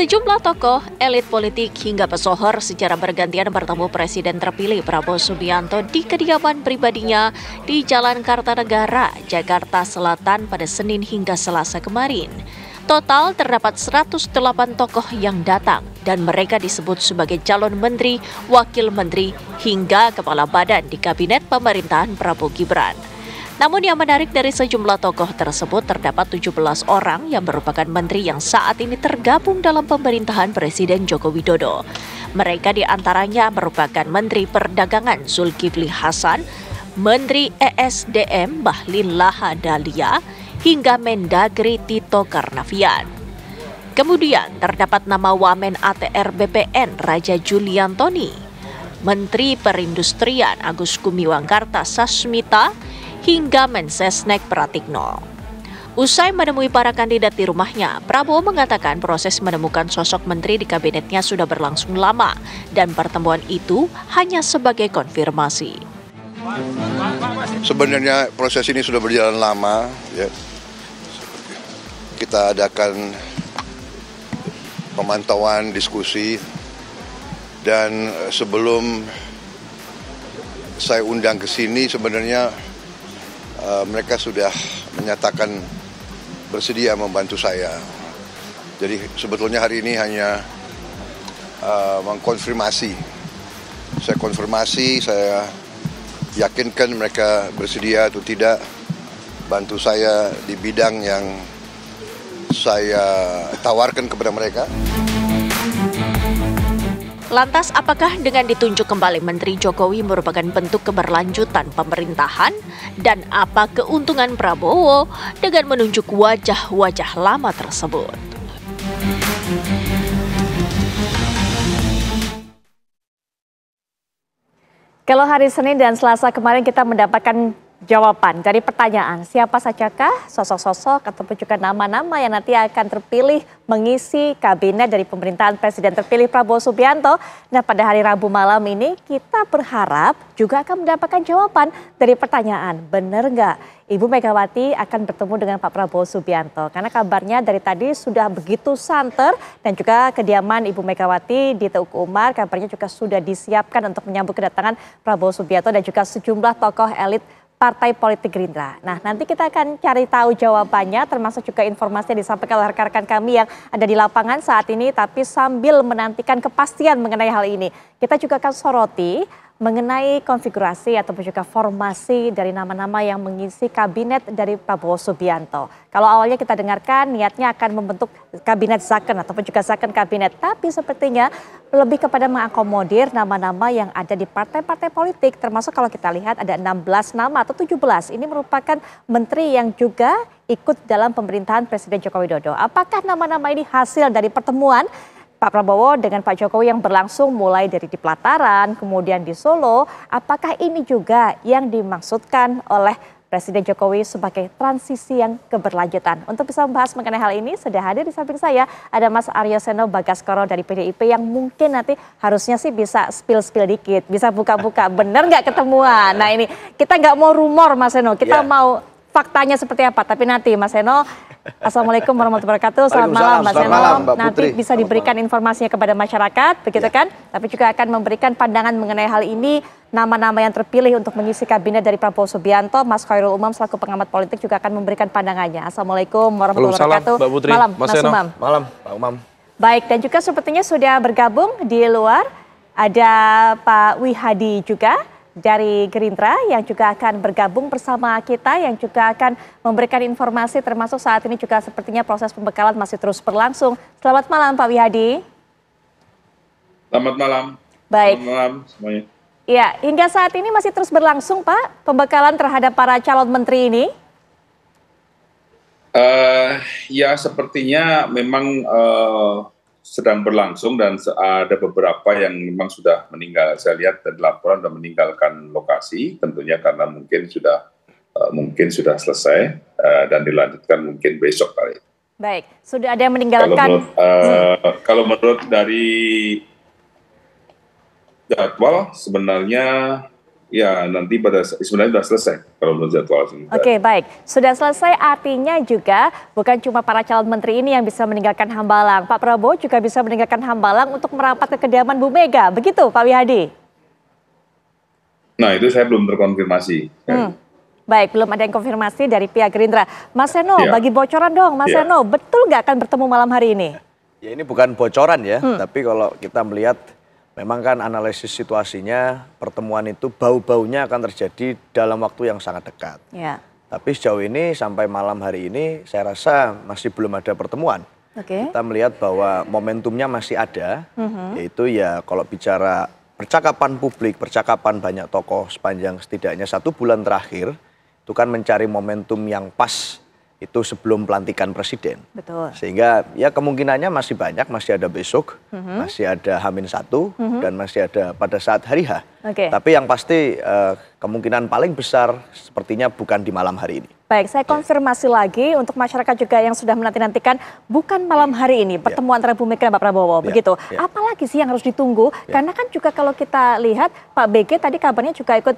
Sejumlah tokoh, elit politik hingga pesohor secara bergantian bertemu Presiden terpilih Prabowo Subianto di kediaman pribadinya di Jalan Kartanegara, Jakarta Selatan pada Senin hingga Selasa kemarin. Total terdapat 108 tokoh yang datang dan mereka disebut sebagai calon menteri, wakil menteri, hingga kepala badan di kabinet pemerintahan Prabowo Gibran. Namun yang menarik dari sejumlah tokoh tersebut terdapat 17 orang yang merupakan menteri yang saat ini tergabung dalam pemerintahan Presiden Joko Widodo. Mereka diantaranya merupakan Menteri Perdagangan Zulkifli Hasan, Menteri ESDM Bahlil Lahadalia, hingga Mendagri Tito Karnavian. Kemudian terdapat nama Wamen ATR BPN Raja Juliantoni, Menteri Perindustrian Agus Gumiwang Kartasasmita, hingga Mensesnek Pratikno. Usai menemui para kandidat di rumahnya, Prabowo mengatakan proses menemukan sosok menteri di kabinetnya sudah berlangsung lama dan pertemuan itu hanya sebagai konfirmasi. Sebenarnya proses ini sudah berjalan lama, ya. Kita adakan pemantauan, diskusi, dan sebelum saya undang ke sini sebenarnya mereka sudah menyatakan bersedia membantu saya. Jadi sebetulnya hari ini hanya mengkonfirmasi. Saya konfirmasi, saya yakinkan mereka bersedia atau tidak bantu saya di bidang yang saya tawarkan kepada mereka. Lantas apakah dengan ditunjuk kembali Menteri Jokowi merupakan bentuk keberlanjutan pemerintahan? Dan apa keuntungan Prabowo dengan menunjuk wajah-wajah lama tersebut? Kalau hari Senin dan Selasa kemarin kita mendapatkan jawaban dari pertanyaan siapa sajakah sosok-sosok ataupun juga nama-nama yang nanti akan terpilih mengisi kabinet dari pemerintahan Presiden terpilih Prabowo Subianto. Nah, pada hari Rabu malam ini kita berharap juga akan mendapatkan jawaban dari pertanyaan benar nggak Ibu Megawati akan bertemu dengan Pak Prabowo Subianto. Karena kabarnya dari tadi sudah begitu santer dan juga kediaman Ibu Megawati di Teguh Umar kabarnya juga sudah disiapkan untuk menyambut kedatangan Prabowo Subianto dan juga sejumlah tokoh elit Partai Politik Gerindra. Nah, nanti kita akan cari tahu jawabannya termasuk juga informasi yang disampaikan oleh rekan-rekan kami yang ada di lapangan saat ini. Tapi sambil menantikan kepastian mengenai hal ini, kita juga akan soroti mengenai konfigurasi ataupun juga formasi dari nama-nama yang mengisi kabinet dari Prabowo Subianto. Kalau awalnya kita dengarkan niatnya akan membentuk kabinet Zaken ataupun juga Zaken kabinet, tapi sepertinya lebih kepada mengakomodir nama-nama yang ada di partai-partai politik, termasuk kalau kita lihat ada 16 nama atau 17. Ini merupakan menteri yang juga ikut dalam pemerintahan Presiden Joko Widodo. Apakah nama-nama ini hasil dari pertemuan Pak Prabowo dengan Pak Jokowi yang berlangsung mulai dari di Pelataran, kemudian di Solo? Apakah ini juga yang dimaksudkan oleh Presiden Jokowi sebagai transisi yang keberlanjutan? Untuk bisa membahas mengenai hal ini, sudah hadir di samping saya ada Mas Aryo Seno Bagaskoro dari PDIP yang mungkin nanti harusnya sih bisa spill dikit, bisa buka-buka, bener nggak ketemuan? Nah ini kita nggak mau rumor Mas Seno, kita mau faktanya seperti apa, tapi nanti Mas Seno. Assalamualaikum warahmatullahi wabarakatuh. Selamat malam Mbak Seno. Nanti bisa diberikan informasinya kepada masyarakat, begitu kan? Tapi juga akan memberikan pandangan mengenai hal ini, nama-nama yang terpilih untuk mengisi kabinet dari Prabowo Subianto. Mas Khairul Umam selaku pengamat politik juga akan memberikan pandangannya. Assalamualaikum warahmatullahi wabarakatuh. Mbak Putri, malam Mas Mas Seno. Umam. Malam Pak Umam. Baik, dan juga sepertinya sudah bergabung di luar ada Pak Wihadi juga dari Gerindra yang juga akan bergabung bersama kita, yang juga akan memberikan informasi termasuk saat ini juga sepertinya proses pembekalan masih terus berlangsung. Selamat malam Pak Wihadi. Selamat malam. Baik. Selamat malam semuanya. Ya, hingga saat ini masih terus berlangsung Pak pembekalan terhadap para calon menteri ini? Ya sepertinya memang sedang berlangsung dan ada beberapa yang memang sudah meninggal. Saya lihat dari laporan sudah meninggalkan lokasi, tentunya karena mungkin sudah selesai dan dilanjutkan mungkin besok kali. Baik, sudah ada yang meninggalkan. Kalau menurut dari jadwal sebenarnya ya nanti sebenarnya sudah selesai kalau menurut jadwal. Oke, baik. Sudah selesai artinya juga bukan cuma para calon menteri ini yang bisa meninggalkan Hambalang. Pak Prabowo juga bisa meninggalkan Hambalang untuk merapat ke kediaman Bu Mega. Begitu Pak Wihadi? Nah itu saya belum terkonfirmasi. Baik, belum ada yang konfirmasi dari pihak Gerindra. Mas Seno, Ya. bagi bocoran dong. Mas Seno, betul nggak akan bertemu malam hari ini? Ya ini bukan bocoran ya, tapi kalau kita melihat memang kan analisis situasinya pertemuan itu bau-baunya akan terjadi dalam waktu yang sangat dekat. Ya. Tapi sejauh ini sampai malam hari ini saya rasa masih belum ada pertemuan. Oke. Kita melihat bahwa momentumnya masih ada, yaitu ya kalau bicara percakapan publik, percakapan banyak tokoh sepanjang setidaknya 1 bulan terakhir, itu kan mencari momentum yang pas itu sebelum pelantikan presiden. Betul. Sehingga ya kemungkinannya masih banyak, masih ada besok, masih ada H-1, dan masih ada pada saat hari H. Oke. Tapi yang pasti kemungkinan paling besar sepertinya bukan di malam hari ini. Baik, saya konfirmasi lagi untuk masyarakat juga yang sudah menanti-nantikan bukan malam hari ini pertemuan antara Bu Mega dan Pak Prabowo, begitu. Apalagi sih yang harus ditunggu? Karena kan juga kalau kita lihat Pak BG tadi kabarnya juga ikut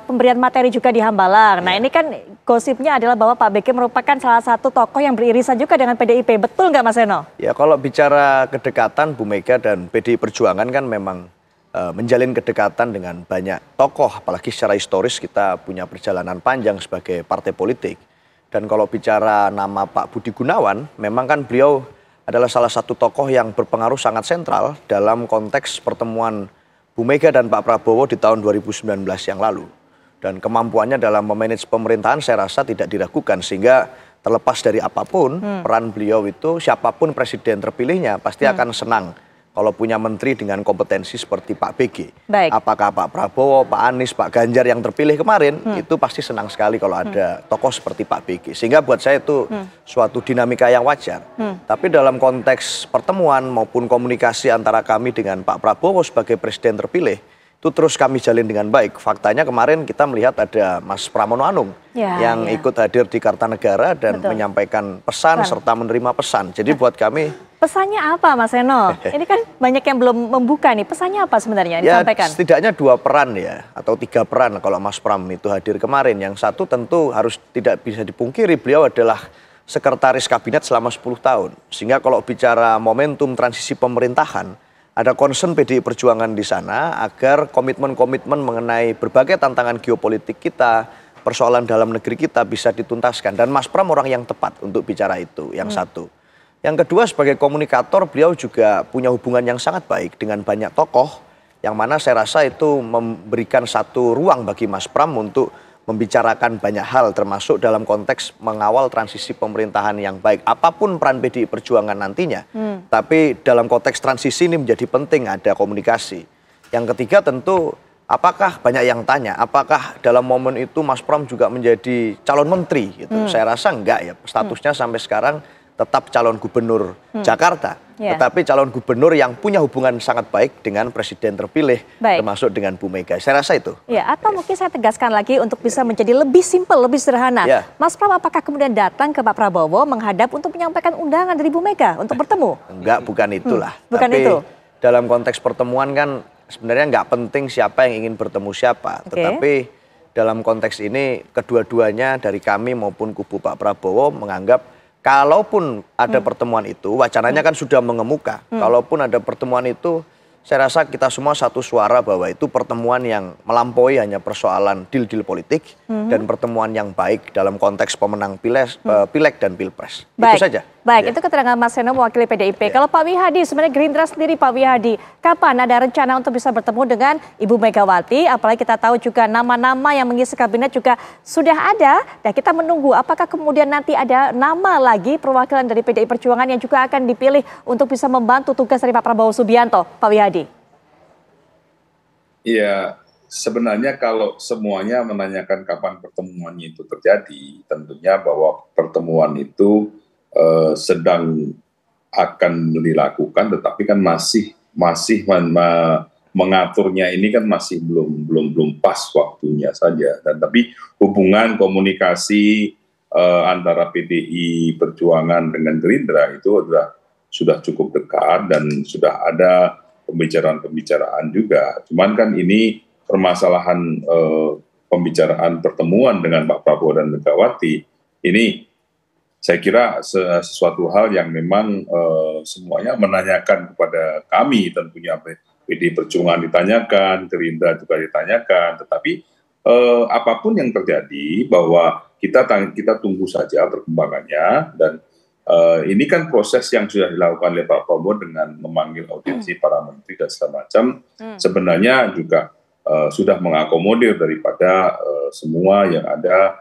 pemberian materi juga di Hambalang. Nah ini kan gosipnya adalah bahwa Pak BG merupakan salah satu tokoh yang beririsan juga dengan PDIP. Betul nggak Mas Seno? Ya kalau bicara kedekatan Bu Mega dan PDI Perjuangan kan memang menjalin kedekatan dengan banyak tokoh, apalagi secara historis kita punya perjalanan panjang sebagai partai politik. Dan kalau bicara nama Pak Budi Gunawan, memang kan beliau adalah salah satu tokoh yang berpengaruh sangat sentral dalam konteks pertemuan Bu Mega dan Pak Prabowo di tahun 2019 yang lalu. Dan kemampuannya dalam memanage pemerintahan saya rasa tidak diragukan, sehingga terlepas dari apapun peran beliau itu, siapapun presiden terpilihnya pasti akan senang kalau punya menteri dengan kompetensi seperti Pak BG. Baik. Apakah Pak Prabowo, Pak Anies, Pak Ganjar yang terpilih kemarin, itu pasti senang sekali kalau ada tokoh seperti Pak BG. Sehingga buat saya itu suatu dinamika yang wajar. Tapi dalam konteks pertemuan maupun komunikasi antara kami dengan Pak Prabowo sebagai presiden terpilih, itu terus kami jalin dengan baik. Faktanya kemarin kita melihat ada Mas Pramono Anung yang ikut hadir di Kartanegara dan menyampaikan pesan serta menerima pesan. Jadi buat kami... Pesannya apa Mas Seno? Ini kan banyak yang belum membuka nih. Pesannya apa sebenarnya yang disampaikan? Setidaknya 2 peran ya, atau 3 peran kalau Mas Pram itu hadir kemarin. Yang satu tentu harus tidak bisa dipungkiri, beliau adalah sekretaris kabinet selama 10 tahun. Sehingga kalau bicara momentum transisi pemerintahan, ada concern PDI Perjuangan di sana agar komitmen-komitmen mengenai berbagai tantangan geopolitik kita, persoalan dalam negeri kita bisa dituntaskan. Dan Mas Pram orang yang tepat untuk bicara itu, yang satu. Yang kedua, sebagai komunikator beliau juga punya hubungan yang sangat baik dengan banyak tokoh, yang mana saya rasa itu memberikan satu ruang bagi Mas Pram untuk membicarakan banyak hal, termasuk dalam konteks mengawal transisi pemerintahan yang baik. Apapun peran PDI Perjuangan nantinya, tapi dalam konteks transisi ini menjadi penting ada komunikasi. Yang ketiga tentu, apakah banyak yang tanya, apakah dalam momen itu Mas Pram juga menjadi calon menteri? Gitu. Saya rasa enggak ya, statusnya sampai sekarang tetap calon gubernur Jakarta, tetapi calon gubernur yang punya hubungan sangat baik dengan presiden terpilih, termasuk dengan Bu Mega. Saya rasa itu. Ya, atau mungkin saya tegaskan lagi untuk bisa menjadi lebih simpel, lebih sederhana. Mas Pram apakah kemudian datang ke Pak Prabowo menghadap untuk menyampaikan undangan dari Bu Mega untuk bertemu? Enggak, bukan itulah. Bukan tapi itu. Dalam konteks pertemuan kan sebenarnya nggak penting siapa yang ingin bertemu siapa, tetapi dalam konteks ini kedua-duanya dari kami maupun kubu Pak Prabowo menganggap kalaupun ada pertemuan itu, wacananya kan sudah mengemuka. Kalaupun ada pertemuan itu, saya rasa kita semua satu suara bahwa itu pertemuan yang melampaui hanya persoalan deal-deal politik dan pertemuan yang baik dalam konteks pemenang pileg dan pilpres. Itu saja. Baik, itu keterangan Mas Seno mewakili PDIP. Kalau Pak Wihadi, sebenarnya Gerindra sendiri Pak Wihadi, kapan ada rencana untuk bisa bertemu dengan Ibu Megawati? Apalagi kita tahu juga nama-nama yang mengisi kabinet juga sudah ada. Dan kita menunggu apakah kemudian nanti ada nama lagi perwakilan dari PDI Perjuangan yang juga akan dipilih untuk bisa membantu tugas dari Pak Prabowo Subianto, Pak Wihadi? Iya, sebenarnya kalau semuanya menanyakan kapan pertemuannya itu terjadi, tentunya bahwa pertemuan itu sedang akan dilakukan, tetapi kan masih mengaturnya ini kan masih belum pas waktunya saja. Dan tapi hubungan komunikasi antara PDI Perjuangan dengan Gerindra itu sudah cukup dekat dan sudah ada pembicaraan juga. Cuman kan ini permasalahan pembicaraan pertemuan dengan Pak Prabowo dan Megawati, ini saya kira sesuatu hal yang memang semuanya menanyakan kepada kami, tentunya PD Perjuangan ditanyakan, Gerindra juga ditanyakan, tetapi apapun yang terjadi bahwa kita tunggu saja perkembangannya, dan ini kan proses yang sudah dilakukan oleh Pak Prabowo dengan memanggil audiensi para menteri dan segala macam, sebenarnya juga sudah mengakomodir daripada semua yang ada,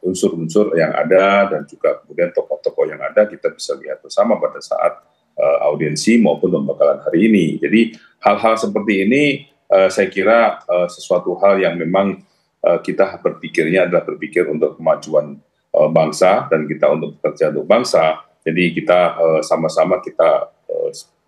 unsur-unsur yang ada, dan juga kemudian tokoh-tokoh yang ada kita bisa lihat bersama pada saat audiensi maupun pembekalan hari ini. Jadi hal-hal seperti ini saya kira sesuatu hal yang memang kita berpikirnya adalah berpikir untuk kemajuan bangsa, dan kita untuk bekerja untuk bangsa. Jadi kita sama-sama kita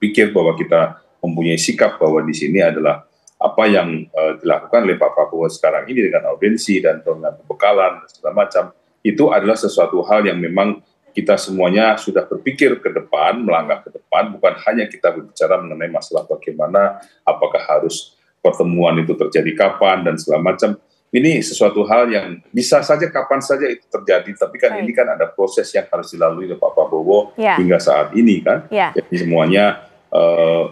pikir bahwa kita mempunyai sikap bahwa di sini adalah apa yang dilakukan oleh Pak Prabowo sekarang ini dengan audiensi dan dengan pembekalan dan segala macam, itu adalah sesuatu hal yang memang kita semuanya sudah berpikir ke depan, melangkah ke depan, bukan hanya kita berbicara mengenai masalah bagaimana, apakah harus pertemuan itu terjadi kapan dan segala macam. Ini sesuatu hal yang bisa saja kapan saja itu terjadi, tapi kan ini kan ada proses yang harus dilalui oleh Pak Prabowo hingga saat ini kan. Jadi semuanya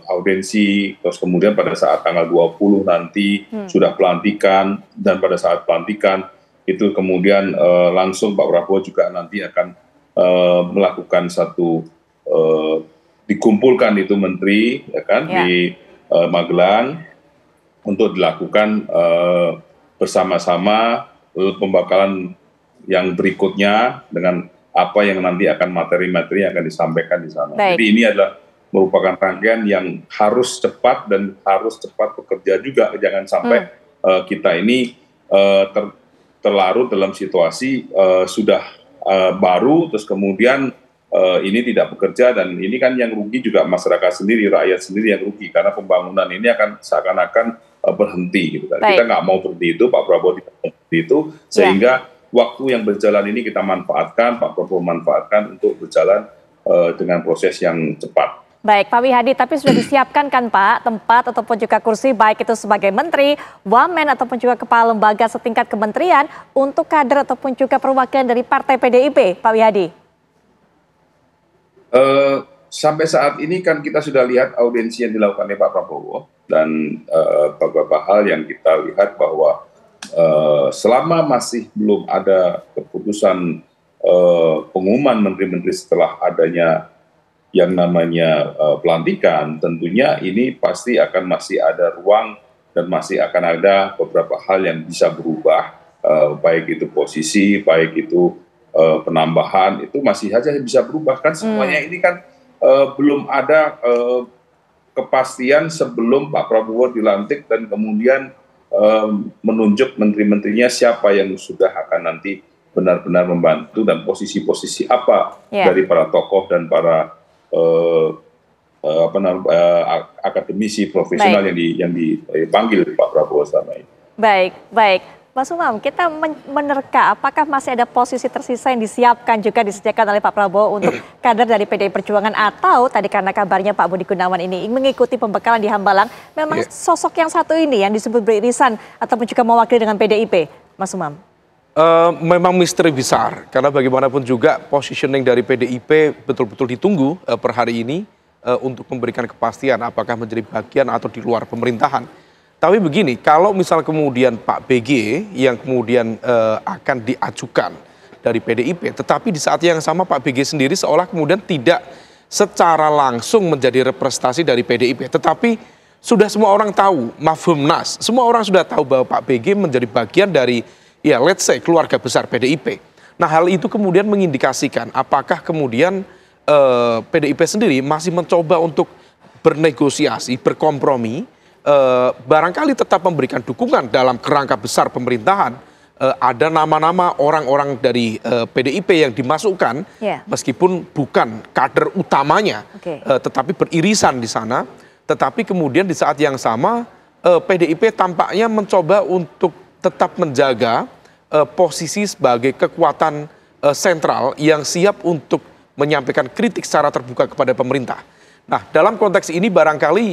audiensi, terus kemudian pada saat tanggal 20 nanti sudah pelantikan, dan pada saat pelantikan itu kemudian langsung Pak Prabowo juga nanti akan melakukan satu dikumpulkan itu menteri ya kan di Magelang untuk dilakukan bersama-sama pembekalan yang berikutnya dengan apa yang nanti akan materi-materi yang akan disampaikan di sana. Jadi ini adalah merupakan rangkaian yang harus cepat dan harus cepat bekerja juga. Jangan sampai kita ini terlarut dalam situasi sudah baru, terus kemudian ini tidak bekerja, dan ini kan yang rugi juga masyarakat sendiri, rakyat sendiri yang rugi, karena pembangunan ini akan seakan-akan berhenti gitu kan. Kita nggak mau berhenti itu, Pak Prabowo tidak mau berhenti itu, sehingga waktu yang berjalan ini kita manfaatkan, Pak Prabowo manfaatkan untuk berjalan dengan proses yang cepat. Baik, Pak Wihadi, tapi sudah disiapkan kan Pak tempat ataupun juga kursi, baik itu sebagai menteri, wamen ataupun juga kepala lembaga setingkat kementerian untuk kader ataupun juga perwakilan dari partai PDIP, Pak Wihadi? Sampai saat ini kan kita sudah lihat audiensi yang dilakukan oleh Pak Prabowo, dan beberapa hal yang kita lihat bahwa selama masih belum ada keputusan pengumuman menteri-menteri setelah adanya yang namanya pelantikan, tentunya ini pasti akan masih ada ruang dan masih akan ada beberapa hal yang bisa berubah, baik itu posisi, baik itu penambahan, itu masih saja bisa berubah kan semuanya. Ini kan belum ada kepastian sebelum Pak Prabowo dilantik dan kemudian menunjuk menteri-menterinya siapa yang sudah akan nanti benar-benar membantu, dan posisi-posisi apa dari para tokoh dan para akademisi profesional yang dipanggil Pak Prabowo selama ini. Baik. Mas Umam, kita menerka apakah masih ada posisi tersisa yang disiapkan juga disediakan oleh Pak Prabowo untuk kader dari PDI Perjuangan, atau tadi karena kabarnya Pak Budi Gunawan ini mengikuti pembekalan di Hambalang, memang sosok yang satu ini yang disebut beririsan ataupun juga mewakili dengan PDIP, Mas Umam? Memang misteri besar, karena bagaimanapun juga positioning dari PDIP betul-betul ditunggu per hari ini untuk memberikan kepastian apakah menjadi bagian atau di luar pemerintahan. Tapi begini, kalau misal kemudian Pak BG yang kemudian akan diajukan dari PDIP, tetapi di saat yang sama Pak BG sendiri seolah kemudian tidak secara langsung menjadi representasi dari PDIP, tetapi sudah semua orang tahu, mafhum nas, semua orang sudah tahu bahwa Pak BG menjadi bagian dari let's say keluarga besar PDIP. Nah, hal itu kemudian mengindikasikan apakah kemudian PDIP sendiri masih mencoba untuk bernegosiasi, berkompromi, barangkali tetap memberikan dukungan dalam kerangka besar pemerintahan. Ada nama-nama orang-orang dari PDIP yang dimasukkan, meskipun bukan kader utamanya, tetapi beririsan di sana. Tetapi kemudian di saat yang sama PDIP tampaknya mencoba untuk tetap menjaga posisi sebagai kekuatan sentral yang siap untuk menyampaikan kritik secara terbuka kepada pemerintah. Nah, dalam konteks ini barangkali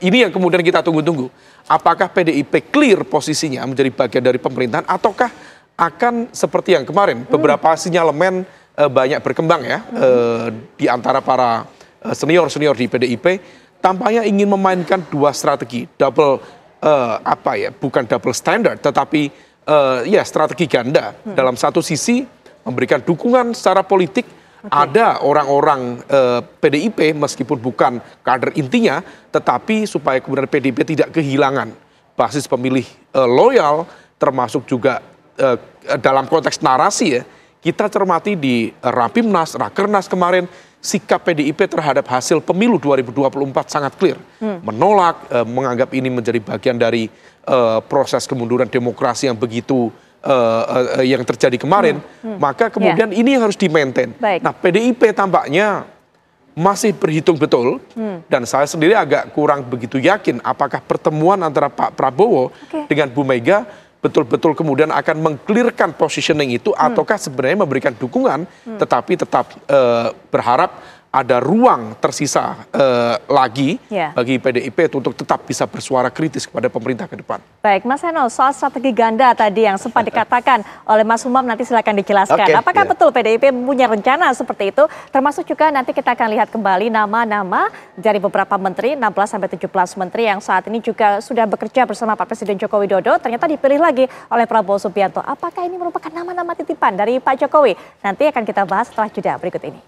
ini yang kemudian kita tunggu-tunggu. Apakah PDIP clear posisinya menjadi bagian dari pemerintahan ataukah akan seperti yang kemarin beberapa sinyalemen banyak berkembang ya di antara para senior-senior di PDIP tampaknya ingin memainkan dua strategi, bukan double standard tetapi ya strategi ganda. Dalam satu sisi memberikan dukungan secara politik. Ada orang-orang PDIP meskipun bukan kader intinya, tetapi supaya kemudian PDIP tidak kehilangan basis pemilih loyal, termasuk juga dalam konteks narasi ya, kita cermati di Rapimnas, Rakernas kemarin, sikap PDIP terhadap hasil pemilu 2024 sangat clear. Menolak, menganggap ini menjadi bagian dari proses kemunduran demokrasi yang begitu yang terjadi kemarin, maka kemudian ini harus di-maintain. Nah, PDIP tampaknya masih berhitung betul, dan saya sendiri agak kurang begitu yakin apakah pertemuan antara Pak Prabowo dengan Bu Mega betul-betul kemudian akan meng-clearkan positioning itu, ataukah sebenarnya memberikan dukungan, tetapi tetap berharap ada ruang tersisa lagi bagi PDIP untuk tetap bisa bersuara kritis kepada pemerintah ke depan. Baik, Mas Heno, soal strategi ganda tadi yang sempat dikatakan oleh Mas Umam nanti silakan dijelaskan. Apakah betul PDIP punya rencana seperti itu? Termasuk juga nanti kita akan lihat kembali nama-nama dari beberapa menteri, 16-17 menteri yang saat ini juga sudah bekerja bersama Pak Presiden Joko Widodo, ternyata dipilih lagi oleh Prabowo Subianto. Apakah ini merupakan nama-nama titipan dari Pak Jokowi? Nanti akan kita bahas setelah jeda berikut ini.